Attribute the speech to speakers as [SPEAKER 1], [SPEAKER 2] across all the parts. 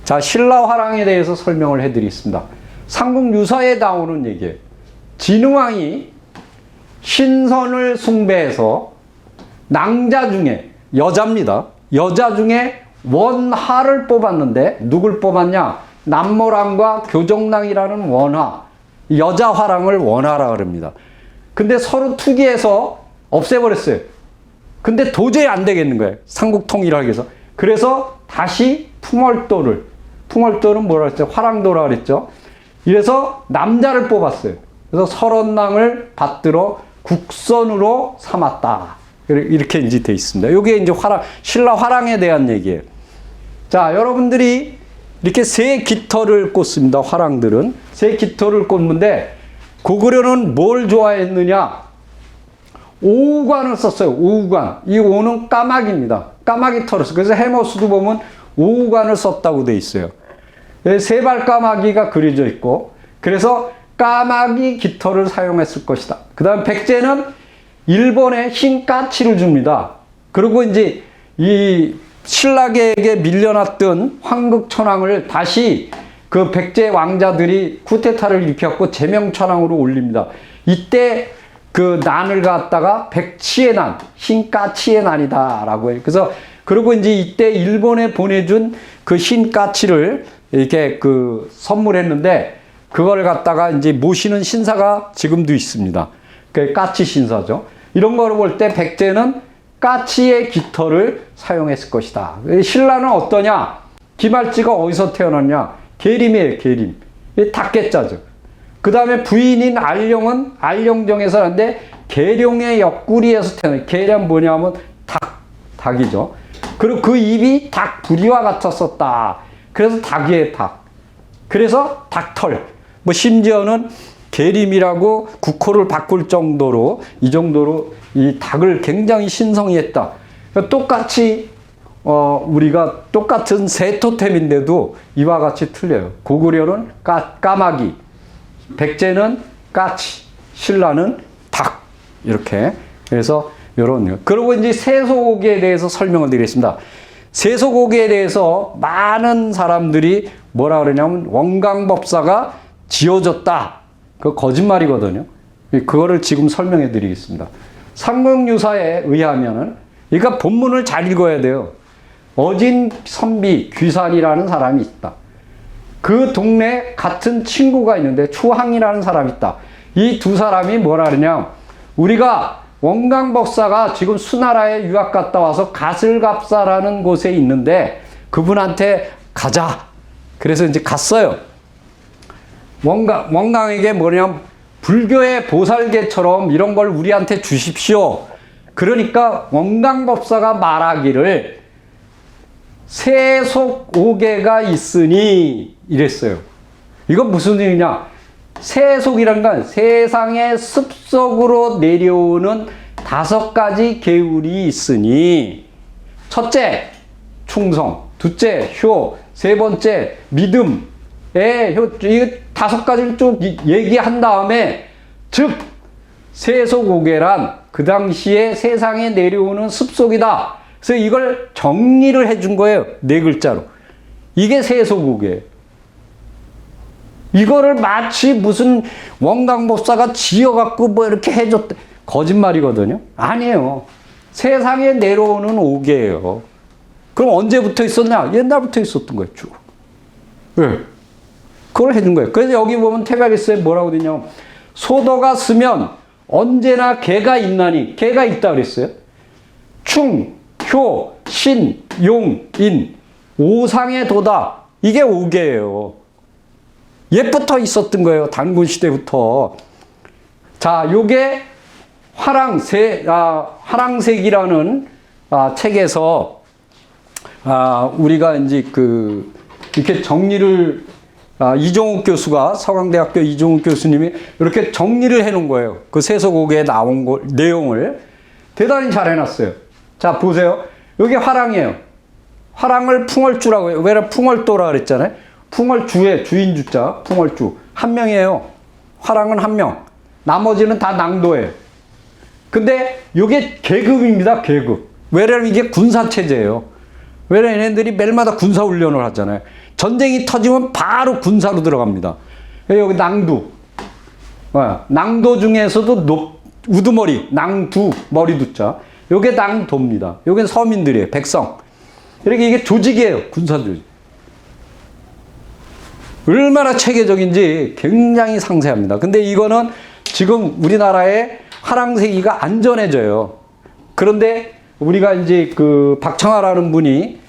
[SPEAKER 1] 자, 신라화랑에 대해서 설명을 해드리겠습니다. 삼국유사에 나오는 얘기예요. 진흥왕이 신선을 숭배해서 낭자 중에, 여자입니다. 여자 중에 원하를 뽑았는데 누굴 뽑았냐? 남모랑과 교정랑이라는 원하, 여자 화랑을 원하라 그럽니다. 근데 서로 투기해서 없애버렸어요. 근데 도저히 안 되겠는 거예요. 삼국 통일하기 위해서. 그래서 다시 풍월도는 뭐라 그랬죠? 화랑도라 그랬죠? 이래서 남자를 뽑았어요. 그래서 설원랑을 받들어 국선으로 삼았다. 이렇게 이제 돼 있습니다. 이게 이제 신라 화랑에 대한 얘기예요. 자, 여러분들이 이렇게 새 깃털을 꽂습니다. 화랑들은. 새 깃털을 꽂는데, 고구려는 뭘 좋아했느냐? 오우관을 썼어요. 오우관. 이 오는 까마귀입니다. 까마귀 털을 썼어요. 그래서 해머수도 보면 오우관을 썼다고 돼 있어요. 세발 까마귀가 그려져 있고, 그래서 까마귀 깃털을 사용했을 것이다. 그 다음 백제는 일본에 흰 까치를 줍니다. 그리고 이제 이 신라계에게 밀려났던 황극천왕을 다시 그 백제 왕자들이 쿠데타를 일으켰고 제명천왕으로 올립니다. 이때 그 난을 갖다가 백치의 난, 흰 까치의 난이다 라고 해요. 그래서 그리고 이제 이때 일본에 보내준 그 흰 까치를 이렇게 그 선물했는데, 그걸 갖다가 이제 모시는 신사가 지금도 있습니다. 그 까치 신사죠. 이런 거를 볼 때 백제는 까치의 깃털을 사용했을 것이다. 신라는 어떠냐? 김할지가 어디서 태어났냐? 계림이에요, 계림. 닭개자죠. 그 다음에 부인인 알령은 알령정에서 났는데, 계룡의 옆구리에서 태어났어요. 계란 뭐냐면 닭이죠. 그리고 그 입이 닭 부리와 같았었다. 그래서 닭이에요, 닭. 그래서 닭털. 뭐 심지어는 계림이라고 국호를 바꿀 정도로, 이 정도로 이 닭을 굉장히 신성히 했다. 그러니까 똑같이 우리가 똑같은 새 토템인데도 이와 같이 틀려요. 고구려는 까마귀, 백제는 까치, 신라는 닭. 이렇게. 그래서 요런. 그리고 이제 세소고기에 대해서 설명을 드리겠습니다. 세소고기에 대해서 많은 사람들이 뭐라 그러냐면 원강법사가 지어줬다. 그거 거짓말이거든요. 그거를 지금 설명해 드리겠습니다. 삼국유사에 의하면은, 그러니까 본문을 잘 읽어야 돼요. 어진선비 귀산이라는 사람이 있다. 그 동네에 같은 친구가 있는데 추항이라는 사람이 있다. 이 두 사람이 뭐라 그러냐? 우리가 원강법사가 지금 수나라에 유학 갔다 와서 가슬갑사라는 곳에 있는데 그분한테 가자. 그래서 이제 갔어요. 원강에게 뭐냐면 불교의 보살계처럼 이런 걸 우리한테 주십시오. 그러니까 원강법사가 말하기를 세속 5개가 있으니 이랬어요. 이건 무슨 의미냐? 세속이란 건 세상의 습속으로 내려오는 5가지 계율이 있으니, 첫째 충성, 둘째 효, 세 번째 믿음, 이 5가지를 쭉 얘기한 다음에, 즉 세속 5개란 그 당시에 세상에 내려오는 습속이다. 그래서 이걸 정리를 해준 거예요. 4글자로. 이게 세속 5개예요. 이거를 마치 무슨 원강법사가 지어갖고 뭐 이렇게 해줬다. 거짓말이거든요. 아니에요. 세상에 내려오는 5개예요. 그럼 언제부터 있었냐? 옛날부터 있었던 거예요. 쭉. 네. 그걸 해준 거예요. 그래서 여기 보면 태백에서에 뭐라고 되냐면, 소도가 쓰면 언제나 개가 있나니, 개가 있다 그랬어요. 충, 효, 신, 용, 인, 오상의 도다. 이게 5개예요. 옛부터 있었던 거예요. 단군 시대부터. 자, 요게 화랑색이라는 책에서 우리가 이제 이렇게 정리를 이종욱 교수가, 서강대학교 이종욱 교수님이 이렇게 정리를 해 놓은 거예요. 그 세속오개에 나온 내용을 대단히 잘 해놨어요. 자, 보세요. 여기 화랑이에요. 화랑을 풍월주라고 해요. 왜 풍월도라 그랬잖아요. 풍월주의 주인주자, 풍월주. 한 명이에요. 화랑은 한 명. 나머지는 다 낭도예요. 근데 이게 계급입니다, 계급. 왜냐면 이게 군사체제예요. 왜냐면 얘네들이 매일마다 군사훈련을 하잖아요. 전쟁이 터지면 바로 군사로 들어갑니다. 여기 낭두. 낭도 중에서도 우두머리, 낭두, 머리두자. 요게 낭도입니다. 요게 서민들이에요, 백성. 이렇게 이게 조직이에요, 군사 조직. 얼마나 체계적인지 굉장히 상세합니다. 근데 이거는 지금 우리나라의 화랑세기가 안전해져요. 그런데 우리가 이제 그 박청아라는 분이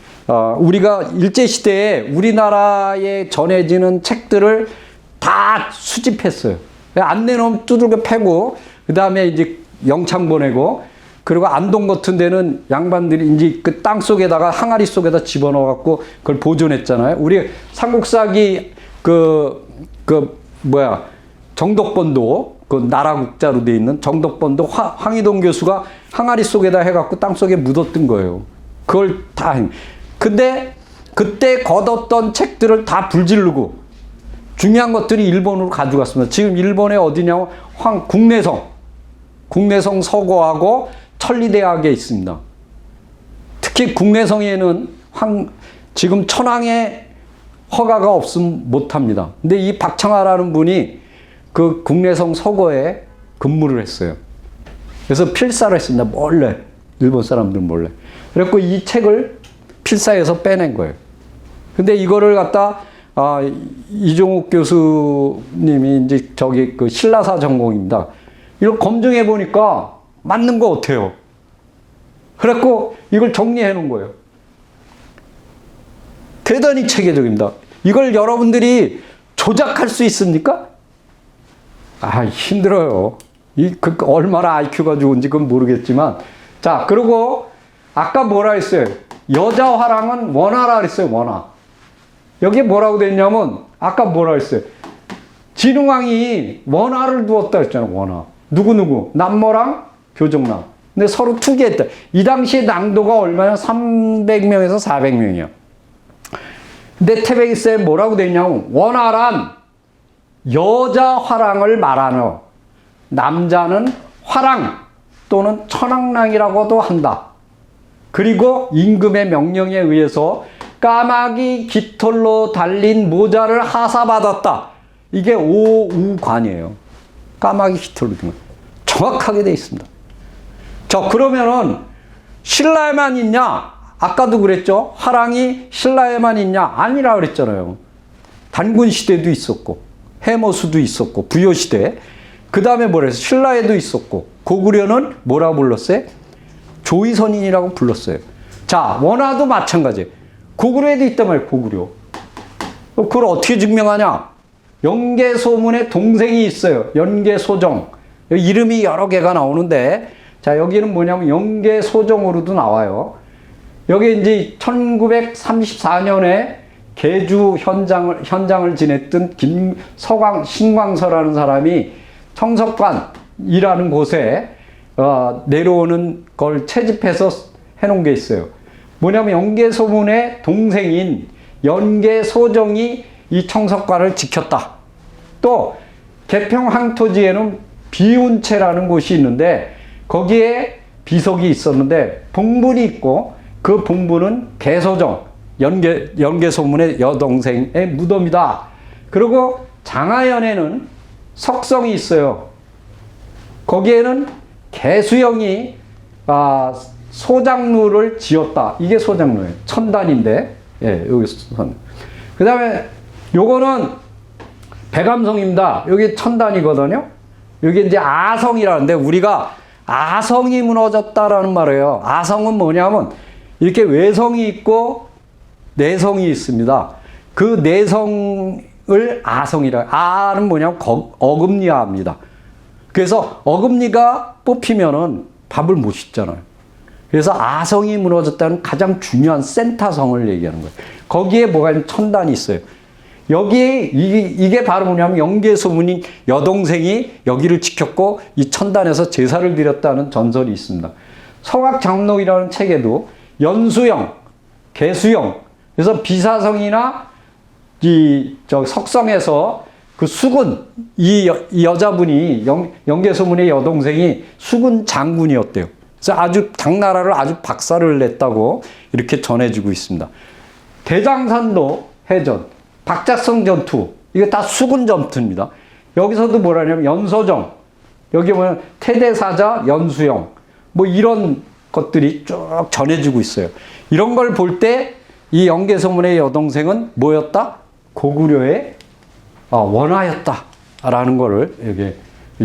[SPEAKER 1] 우리가 일제시대에 우리나라에 전해지는 책들을 다 수집했어요. 안 내놓으면 두들겨 패고, 그 다음에 이제 영창 보내고, 그리고 안동 같은 데는 양반들이 이제 그 땅 속에다가 항아리 속에다 집어넣어갖고 그걸 보존했잖아요. 우리 삼국사기 정덕본도, 그 나라국자로 돼 있는 정덕본도 황희동 교수가 항아리 속에다 해갖고 땅 속에 묻었던 거예요. 그걸 다. 근데 그때 걷었던 책들을 다 불지르고 중요한 것들이 일본으로 가져갔습니다. 지금 일본에 어디냐면 국내성 서고하고 천리대학에 있습니다. 특히 국내성에는 지금 천황의 허가가 없으면 못합니다. 근데 이 박청아라는 분이 그 국내성 서고에 근무를 했어요. 그래서 필사를 했습니다. 몰래. 일본 사람들 몰래. 그래갖고 이 책을 필사해서 빼낸 거예요. 근데 이거를 갖다 이종욱 교수님이 이제 저기 그 신라사 전공입니다. 이걸 검증해 보니까 맞는 거 같아요. 그래갖고 이걸 정리해 놓은 거예요. 대단히 체계적입니다. 이걸 여러분들이 조작할 수 있습니까? 힘들어요. 얼마나 IQ가 좋은지 그건 모르겠지만. 자, 그리고 아까 뭐라 했어요? 여자 화랑은 원화라 그랬어요, 원화. 여기에 뭐라고 됐냐면, 아까 뭐라 했어요? 진흥왕이 원화를 두었다 했잖아요, 원화. 누구? 남모랑 교정랑. 근데 서로 투기했다. 이 당시에 낭도가 얼마냐? 300명에서 400명이야. 근데 태백일서에 뭐라고 되냐면, 원화란 여자 화랑을 말하며 남자는 화랑 또는 천황랑이라고도 한다. 그리고 임금의 명령에 의해서 까마귀 깃털로 달린 모자를 하사받았다. 이게 오우관이에요. 까마귀 깃털로 된 거. 정확하게 되어 있습니다. 자, 그러면은 신라에만 있냐? 아까도 그랬죠. 화랑이 신라에만 있냐? 아니라 그랬잖아요. 단군 시대도 있었고, 해모수도 있었고, 부여 시대. 그 다음에 뭐라 했어요? 신라에도 있었고, 고구려는 뭐라고 불렀어요? 조의선인이라고 불렀어요. 자, 원화도 마찬가지예요. 고구려에도 있단 말이에요, 고구려. 그걸 어떻게 증명하냐? 연개소문에 동생이 있어요. 연개소정. 이름이 여러 개가 나오는데, 자, 여기는 뭐냐면 연개소정으로도 나와요. 여기 이제 1934년에 계주 현장을 지냈던 신광서라는 사람이 청석관이라는 곳에 내려오는 걸 채집해서 해놓은 게 있어요. 뭐냐면 연개소문의 동생인 연개소정이 이 청석관을 지켰다. 또 개평항토지에는 비운체라는 곳이 있는데 거기에 비석이 있었는데 봉분이 있고 그 봉분은 개소정, 연개소문의 여동생의 무덤이다. 그리고 장하연에는 석성이 있어요. 거기에는 개수영이 소장루를 지었다. 이게 소장루예요. 천단인데, 예, 여기 선. 그 다음에 요거는 배감성입니다. 여기 천단이거든요. 여기 이제 아성이라는데 우리가 아성이 무너졌다라는 말이에요. 아성은 뭐냐면 이렇게 외성이 있고 내성이 있습니다. 그 내성을 아성이라. 아는 뭐냐면 어금니아입니다. 그래서 어금니가 뽑히면은 밥을 못 씹잖아요. 그래서 아성이 무너졌다는 가장 중요한 센터성을 얘기하는 거예요. 거기에 뭐가 있는 천단이 있어요. 여기에 이게 바로 뭐냐면 연개소문인 여동생이 여기를 지켰고 이 천단에서 제사를 드렸다는 전설이 있습니다. 성악장록이라는 책에도 연수영, 개수영, 그래서 비사성이나 석성에서 그 수군, 이 여자분이 영계소문의 여동생이 수군 장군이었대요. 그래서 아주 당나라를 아주 박살을 냈다고 이렇게 전해지고 있습니다. 대장산도 해전, 박작성 전투, 이거 다 수군 전투입니다. 여기서도 뭐라냐면 연소정, 여기 보면 태대사자, 연수영, 뭐 이런 것들이 쭉 전해지고 있어요. 이런 걸 볼 때 이 영계소문의 여동생은 뭐였다? 고구려의 원하였다라는 거를 여기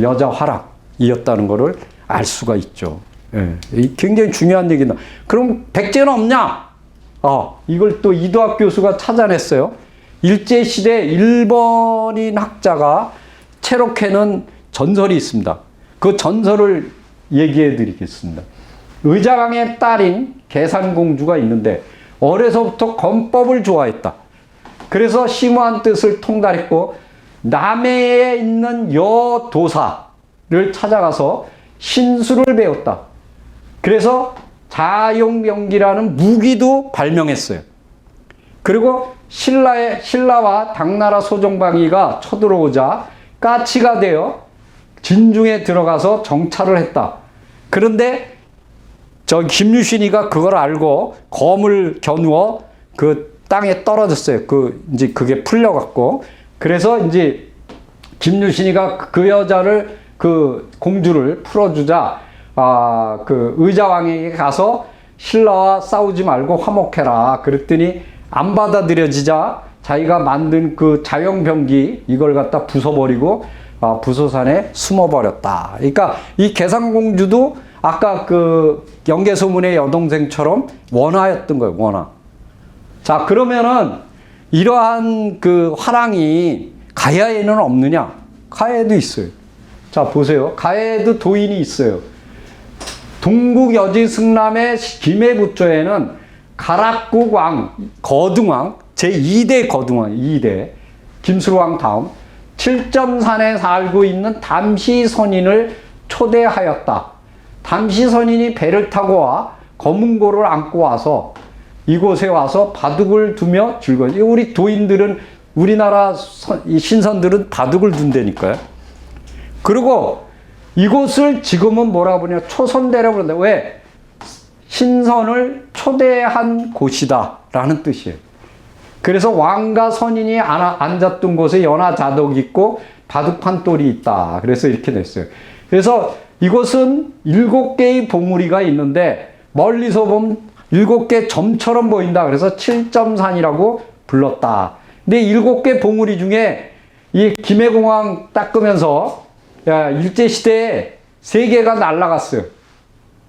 [SPEAKER 1] 여자 화랑이었다는 거를 알 수가 있죠. 예, 굉장히 중요한 얘기다. 그럼 백제는 없냐? 이걸 또 이도학 교수가 찾아냈어요. 일제시대 일본인 학자가 체록해놓은 전설이 있습니다. 그 전설을 얘기해 드리겠습니다. 의자왕의 딸인 계산공주가 있는데 어려서부터 건법을 좋아했다. 그래서 심오한 뜻을 통달했고 남해에 있는 여도사를 찾아가서 신수를 배웠다. 그래서 자용병기라는 무기도 발명했어요. 그리고 신라와 당나라 소정방이가 쳐들어오자 까치가 되어 진중에 들어가서 정찰을 했다. 그런데 저 김유신이가 그걸 알고 검을 겨누어 그 땅에 떨어졌어요. 이제 그게 풀려갖고. 그래서 이제 김유신이가 그 여자를, 그 공주를 풀어주자, 그 의자왕에게 가서 신라와 싸우지 말고 화목해라. 그랬더니 안 받아들여지자 자기가 만든 그 자용병기 이걸 갖다 부숴버리고 부소산에 숨어버렸다. 그러니까 이 계산공주도 아까 그 영계소문의 여동생처럼 원하였던 거예요. 원하. 자, 그러면은 이러한 그 화랑이 가야에는 없느냐? 가야에도 있어요. 자, 보세요. 가야에도 도인이 있어요. 동국여지 승람의 김해부초에는 가락국 왕, 거등왕, 제2대 거등왕, 2대 김수로왕 다음 7점산에 살고 있는 담시선인을 초대하였다. 담시선인이 배를 타고 와 검은고를 안고 와서 이곳에 와서 바둑을 두며 즐거워요. 우리 도인들은, 우리나라 신선들은 바둑을 둔다니까요. 그리고 이곳을 지금은 뭐라 부르냐, 초선대라고 그러는데, 왜? 신선을 초대한 곳이다 라는 뜻이에요. 그래서 왕과 선인이 앉았던 곳에 연화자덕이 있고 바둑판 똘이 있다. 그래서 이렇게 됐어요. 그래서 이곳은 7개의 봉우리가 있는데 멀리서 보면 7개 점처럼 보인다. 그래서 7점산이라고 불렀다. 근데 7개 봉우리 중에 이 김해공항 닦으면서 일제시대에 3개가 날아갔어요.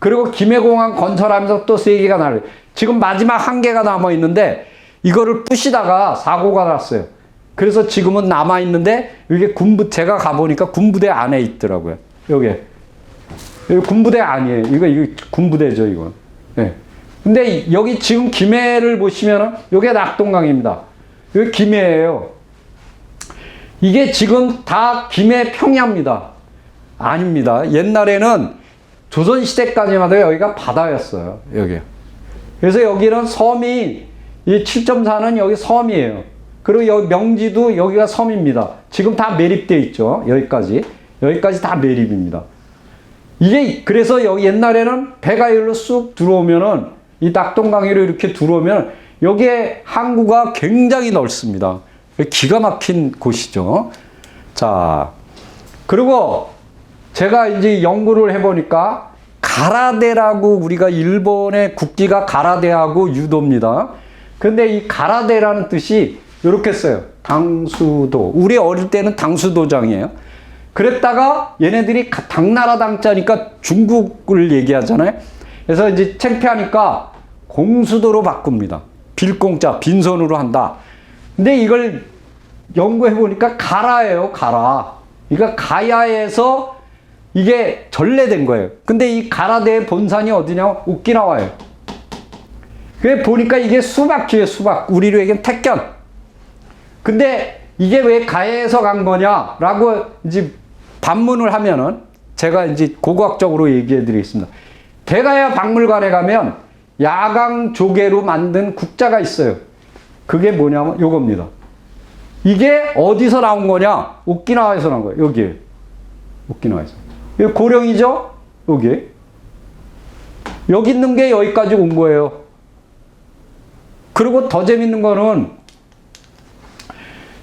[SPEAKER 1] 그리고 김해공항 건설하면서 또 3개가 날아요. 지금 마지막 1개가 남아있는데 이거를 부시다가 사고가 났어요. 그래서 지금은 남아있는데 이게 제가 가보니까 군부대 안에 있더라고요. 여기 군부대 아니에요. 이거 군부대죠, 이거. 네. 근데 여기 지금 김해를 보시면은 이게 낙동강입니다. 여기 김해예요. 이게 지금 다 김해 평야입니다. 아닙니다. 옛날에는 조선시대까지만 해도 여기가 바다였어요. 여기. 그래서 여기는 섬이, 이 7.4는 여기 섬이에요. 그리고 여기 명지도 여기가 섬입니다. 지금 다 매립되어 있죠. 여기까지 다 매립입니다. 이게, 그래서 여기 옛날에는 배가 여기로 쑥 들어오면은, 이 낙동강으로 이렇게 들어오면, 여기에 항구가 굉장히 넓습니다. 기가 막힌 곳이죠. 자, 그리고 제가 이제 연구를 해보니까, 가라데라고, 우리가 일본의 국기가 가라데하고 유도입니다. 근데 이 가라데라는 뜻이 이렇게 써요. 당수도. 우리 어릴 때는 당수도장이에요. 그랬다가 얘네들이 당나라 당자니까 중국을 얘기하잖아요. 그래서 이제 창피하니까 공수도로 바꿉니다. 빌공자, 빈손으로 한다. 근데 이걸 연구해 보니까 가라예요, 가라. 그러니까 가야에서 이게 전래된 거예요. 근데 이 가라대의 본산이 어디냐면 오키나와예요. 그래 보니까 이게 수박쥐예요, 수박. 우리로 얘기하면 택견. 근데 이게 왜 가야에서 간 거냐라고 이제 반문을 하면은 제가 이제 고고학적으로 얘기해 드리겠습니다. 대가야 박물관에 가면 야광 조개로 만든 국자가 있어요. 그게 뭐냐면 요겁니다. 이게 어디서 나온 거냐? 오키나와에서 나온 거예요. 여기. 오키나와에서. 이거 고령이죠? 여기. 여기 있는 게 여기까지 온 거예요. 그리고 더 재밌는 거는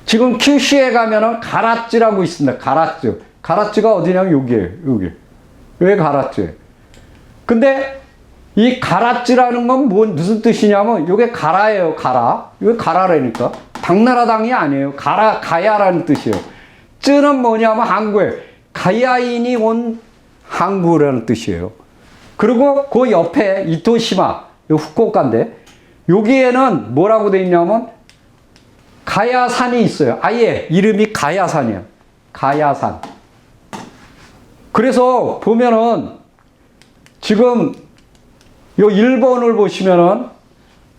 [SPEAKER 1] 지금 큐슈에 가면은 가라츠라고 있습니다. 가라츠. 가라츠가 어디냐면 여기에요. 여기. 왜 가라츠? 근데 이 가라츠라는 건 무슨 뜻이냐면 이게 가라예요. 가라. 이게 가라라니까. 당나라당이 아니에요. 가야라는 뜻이에요. 쯔는 뭐냐면 한국에 가야인이 온 항구라는 뜻이에요. 그리고 그 옆에 이토시마, 후쿠오카인데 여기에는 뭐라고 돼 있냐면 가야산이 있어요. 아예 이름이 가야산이에요. 가야산. 그래서 보면은 지금 요 일본을 보시면은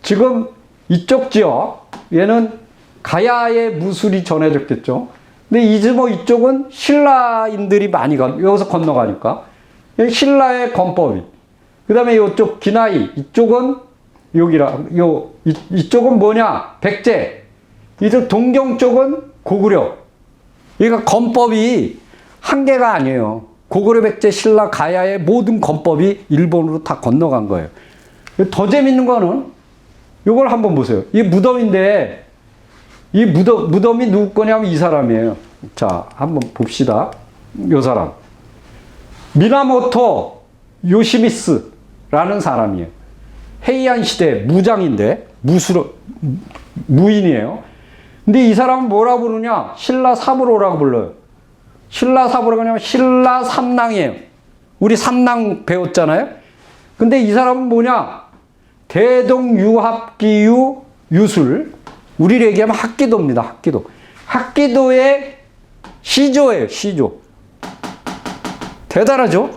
[SPEAKER 1] 지금 이쪽 지역 얘는 가야의 무술이 전해졌겠죠. 근데 이즈모 이쪽은 신라인들이 많이 여기서 건너가니까 신라의 건법이. 그 다음에 이쪽 기나이 이쪽은 이쪽은 뭐냐? 백제. 이쪽 동경 쪽은 고구려. 그러니까 건법이 한 개가 아니에요. 고구려, 백제, 신라, 가야의 모든 건법이 일본으로 다 건너간 거예요. 더 재밌는 거는 이걸 한번 보세요. 이 무덤인데 이 무덤이 누구 거냐면 이 사람이에요. 자, 한번 봅시다. 이 사람. 미나모토 요시미스라는 사람이에요. 헤이안 시대 무장인데 무인이에요. 근데 이 사람은 뭐라고 부르냐? 신라 사부로라고 불러요. 신라 사부로가 아니면 신라 삼랑이에요. 우리 삼랑 배웠잖아요. 근데 이 사람은 뭐냐? 대동유합기유 유술. 우리를 얘기하면 합기도입니다. 합기도. 합기도의 시조예요. 시조. 대단하죠?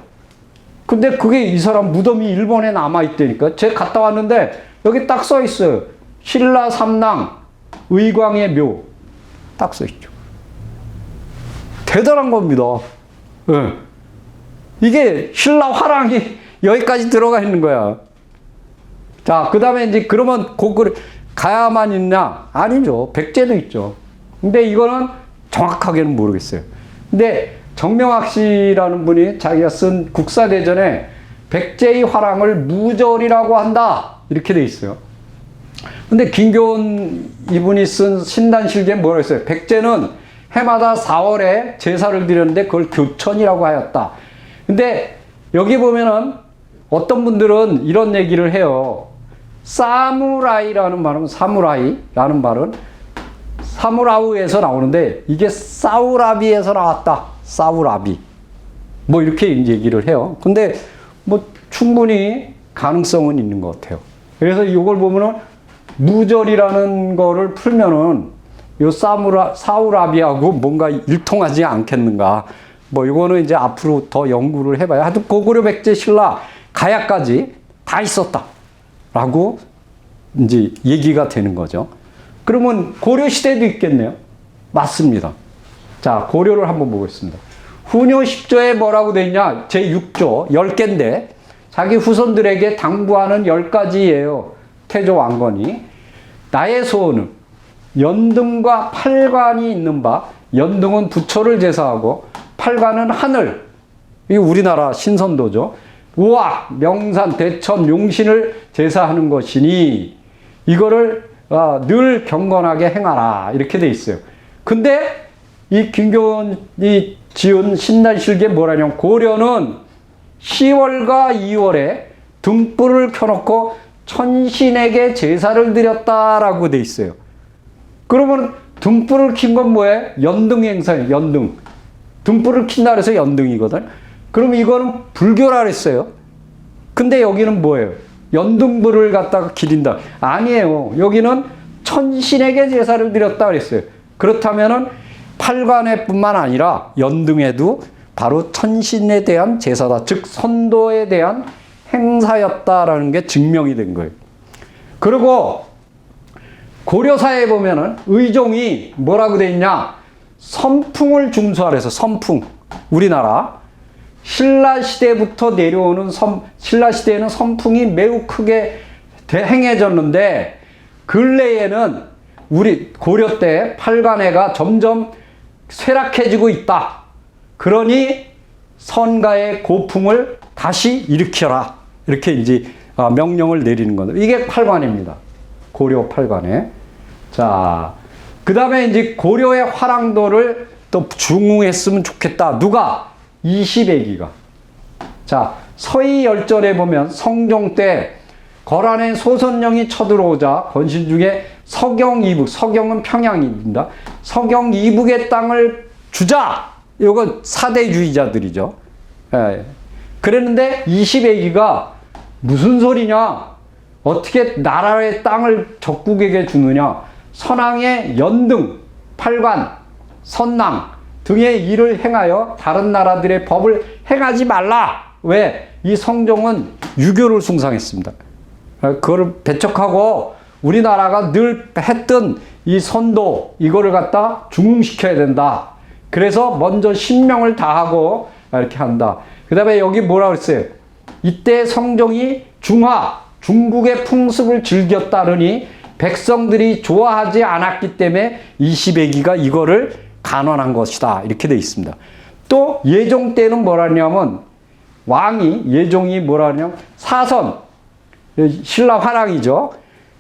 [SPEAKER 1] 근데 그게 이 사람 무덤이 일본에 남아있다니까. 제가 갔다 왔는데 여기 딱 써 있어요. 신라 삼랑 의광의 묘. 딱 써 있죠. 대단한 겁니다. 네. 이게 신라 화랑이 여기까지 들어가 있는 거야. 자, 그 다음에 이제 그러면 가야만 있냐? 아니죠. 백제도 있죠. 근데 이거는 정확하게는 모르겠어요. 근데 정명학 씨라는 분이 자기가 쓴 국사대전에 백제의 화랑을 무절이라고 한다. 이렇게 돼 있어요. 근데 김교훈 이분이 쓴 신단실기에 뭐라고 했어요? 백제는 해마다 4월에 제사를 드렸는데 그걸 교천이라고 하였다. 근데 여기 보면은 어떤 분들은 이런 얘기를 해요. 사무라이라는 말은 사무라우에서 나오는데 이게 사우라비에서 나왔다. 사우라비. 뭐 이렇게 이제 얘기를 해요. 근데 뭐 충분히 가능성은 있는 것 같아요. 그래서 이걸 보면은 무절이라는 거를 풀면은 요 사우라비하고 뭔가 일통하지 않겠는가. 뭐 이거는 이제 앞으로 더 연구를 해봐야. 하여튼 고구려, 백제, 신라, 가야까지 다 있었다. 라고 이제 얘기가 되는 거죠. 그러면 고려 시대도 있겠네요. 맞습니다. 자, 고려를 한번 보겠습니다. 후뇨 10조에 뭐라고 돼 있냐? 제6조 10개인데 자기 후손들에게 당부하는 10가지예요. 태조 왕건이. 나의 소원은 연등과 팔관이 있는 바, 연등은 부처를 제사하고 팔관은 하늘, 이 우리나라 신선도죠. 우악, 명산, 대천, 용신을 제사하는 것이니 이거를 늘 경건하게 행하라 이렇게 돼 있어요. 근데 이 김교훈이 지은 신단실기에 뭐라냐면 고려는 10월과 2월에 등불을 켜놓고 천신에게 제사를 드렸다라고 돼 있어요. 그러면 등불을 킨 건 뭐예요? 연등 행사예요. 연등. 등불을 킨다 그래서 연등이거든. 그럼 이거는 불교라 그랬어요. 근데 여기는 뭐예요? 연등불을 갖다가 기린다. 아니에요. 여기는 천신에게 제사를 드렸다 그랬어요. 그렇다면은 팔관에뿐만 아니라 연등에도 바로 천신에 대한 제사다. 즉 선도에 대한 행사였다라는 게 증명이 된 거예요. 그리고 고려사에 보면은 의종이 뭐라고 돼 있냐? 선풍을 중수하래서 선풍. 우리나라 신라 시대부터 내려오는 신라 시대에는 선풍이 매우 크게 행해졌는데 근래에는 우리 고려 때 팔관해가 점점 쇠락해지고 있다. 그러니 선가의 고풍을 다시 일으켜라. 이렇게 이제 명령을 내리는 겁니다. 이게 팔관해입니다. 고려 팔관해. 자, 그 다음에 이제 고려의 화랑도를 또 중흥했으면 좋겠다. 누가? 이시배기가. 자, 서희열전에 보면 성종 때 거란의 소선령이 쳐들어오자 권신 중에 서경 이북, 서경은 평양입니다. 서경 이북의 땅을 주자! 이거 사대주의자들이죠. 예. 그랬는데 이시배기가 무슨 소리냐? 어떻게 나라의 땅을 적국에게 주느냐? 선왕의 연등, 팔관, 선낭 등의 일을 행하여 다른 나라들의 법을 행하지 말라. 왜? 이 성종은 유교를 숭상했습니다. 그걸 배척하고 우리나라가 늘 했던 이 선도 이거를 갖다 중흥시켜야 된다. 그래서 먼저 신명을 다하고 이렇게 한다. 그 다음에 여기 뭐라 그랬어요? 이때 성종이 중국의 풍습을 즐겼다느니 백성들이 좋아하지 않았기 때문에 이시배기가 이거를 간언한 것이다. 이렇게 되어 있습니다. 또 예종 때는 뭐라냐면 예종이 뭐라냐면 사선, 신라 화랑이죠.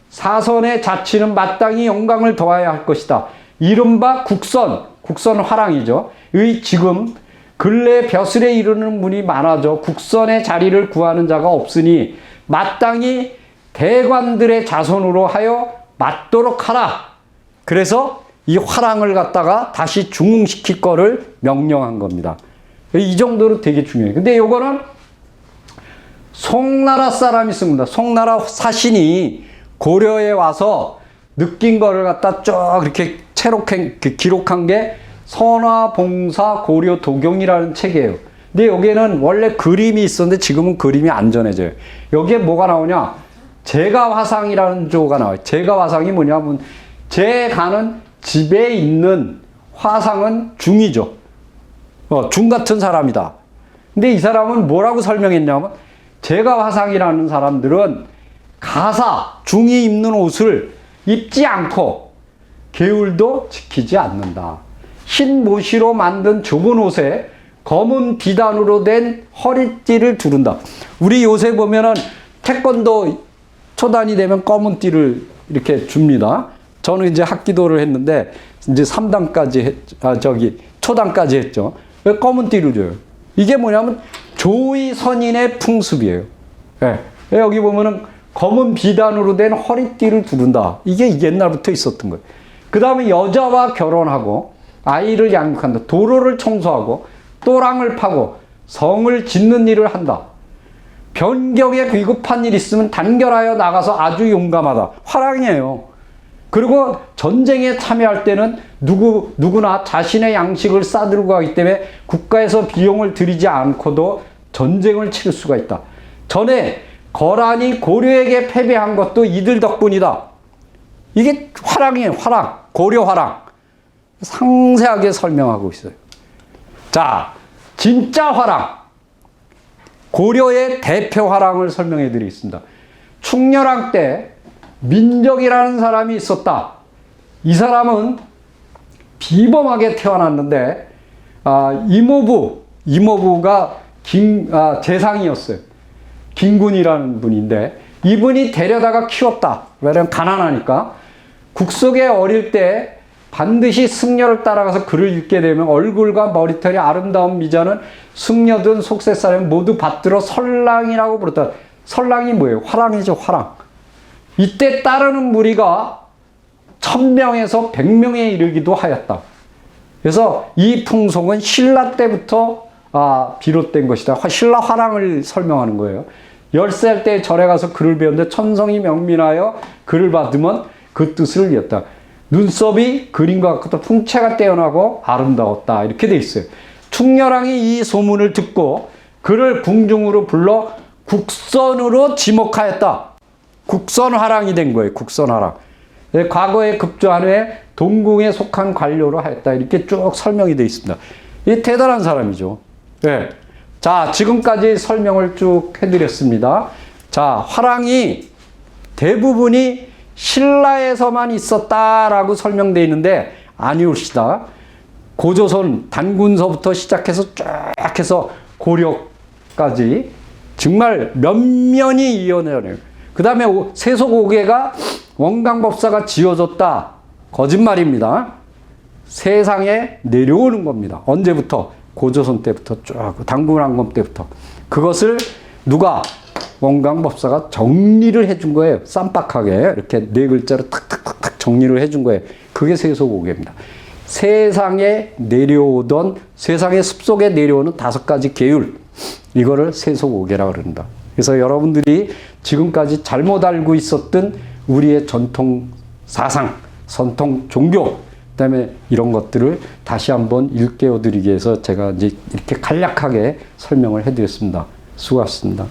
[SPEAKER 1] 사선의 자치는 마땅히 영광을 더하여야 할 것이다. 이른바 국선 화랑이죠. 지금 근래 벼슬에 이르는 분이 많아져 국선의 자리를 구하는 자가 없으니 마땅히 대관들의 자손으로 하여 맞도록 하라. 그래서 이 화랑을 갖다가 다시 중흥시킬 거를 명령한 겁니다. 이 정도로 되게 중요해요. 근데 요거는 송나라 사람이 씁니다. 송나라 사신이 고려에 와서 느낀 거를 갖다 쭉 이렇게 기록한 게 선화봉사 고려 도경이라는 책이에요. 근데 여기에는 원래 그림이 있었는데 지금은 그림이 안 전해져요. 여기에 뭐가 나오냐? 제가화상이라는 조가 나와요. 제가화상이 뭐냐면 제가는 집에 있는 화상은 중이죠. 중 같은 사람이다. 근데 이 사람은 뭐라고 설명했냐면 제가화상이라는 사람들은 중이 입는 옷을 입지 않고 계율도 지키지 않는다. 흰 모시로 만든 좁은 옷에 검은 비단으로 된 허리띠를 두른다. 우리 요새 보면은 태권도 초단이 되면 검은 띠를 이렇게 줍니다. 저는 이제 학기도를 했는데 이제 3단까지 초단까지 했죠. 왜 검은 띠를 줘요? 이게 뭐냐면 조의 선인의 풍습이에요. 네. 여기 보면은 검은 비단으로 된 허리띠를 두른다. 이게 옛날부터 있었던 거예요. 그 다음에 여자와 결혼하고 아이를 양육한다. 도로를 청소하고 또랑을 파고 성을 짓는 일을 한다. 변경에 위급한 일 있으면 단결하여 나가서 아주 용감하다. 화랑이에요. 그리고 전쟁에 참여할 때는 누구나 자신의 양식을 싸들고 가기 때문에 국가에서 비용을 들이지 않고도 전쟁을 치를 수가 있다. 전에 거란이 고려에게 패배한 것도 이들 덕분이다. 이게 화랑이에요. 고려 화랑. 상세하게 설명하고 있어요. 자, 진짜 화랑. 고려의 대표 화랑을 설명해 드리겠습니다. 충렬왕 때 민적이라는 사람이 있었다. 이 사람은 비범하게 태어났는데 이모부가 재상이었어요. 김군이라는 분인데 이분이 데려다가 키웠다. 왜냐면 가난하니까. 국속에 어릴 때 반드시 승려를 따라가서 글을 읽게 되면 얼굴과 머리털이 아름다운 미자는 승려든 속세사람 모두 받들어 설랑이라고 부르다. 설랑이 뭐예요? 화랑이죠, 화랑. 이때 따르는 무리가 1000명에서 100명에 이르기도 하였다. 그래서 이 풍속은 신라 때부터 비롯된 것이다. 신라 화랑을 설명하는 거예요. 10살 때 절에 가서 글을 배웠는데 천성이 명민하여 글을 받으면 그 뜻을 이었다. 눈썹이 그림과 같고 풍채가 뛰어나고 아름다웠다. 이렇게 돼 있어요. 충렬왕이 이 소문을 듣고 그를 궁중으로 불러 국선으로 지목하였다. 국선화랑이 된 거예요. 국선화랑. 과거에 급조한 후에 동궁에 속한 관료로 하였다. 이렇게 쭉 설명이 되어 있습니다. 이 대단한 사람이죠. 네. 자, 지금까지 설명을 쭉 해드렸습니다. 자, 화랑이 대부분이 신라에서만 있었다라고 설명되어 있는데 아니옵시다. 고조선 단군서부터 시작해서 쭉 해서 고려까지 정말 면면이 이어내요. 그 다음에 세속오개가 원광법사가 지어줬다. 거짓말입니다. 세상에 내려오는 겁니다. 언제부터? 고조선 때부터 쭉 단군왕검 때부터. 그것을 누가? 원광법사가 정리를 해준 거예요. 쌈박하게 이렇게 네 글자로 탁탁탁탁 정리를 해준 거예요. 그게 세속오개입니다. 세상에 내려오던, 세상의 습속에 내려오는 5가지 계율, 이거를 세속오개라고 그럽니다. 그래서 여러분들이 지금까지 잘못 알고 있었던 우리의 전통 사상, 전통 종교, 그다음에 이런 것들을 다시 한번 일깨워 드리기 위해서 제가 이제 이렇게 간략하게 설명을 해 드렸습니다. 수고하셨습니다.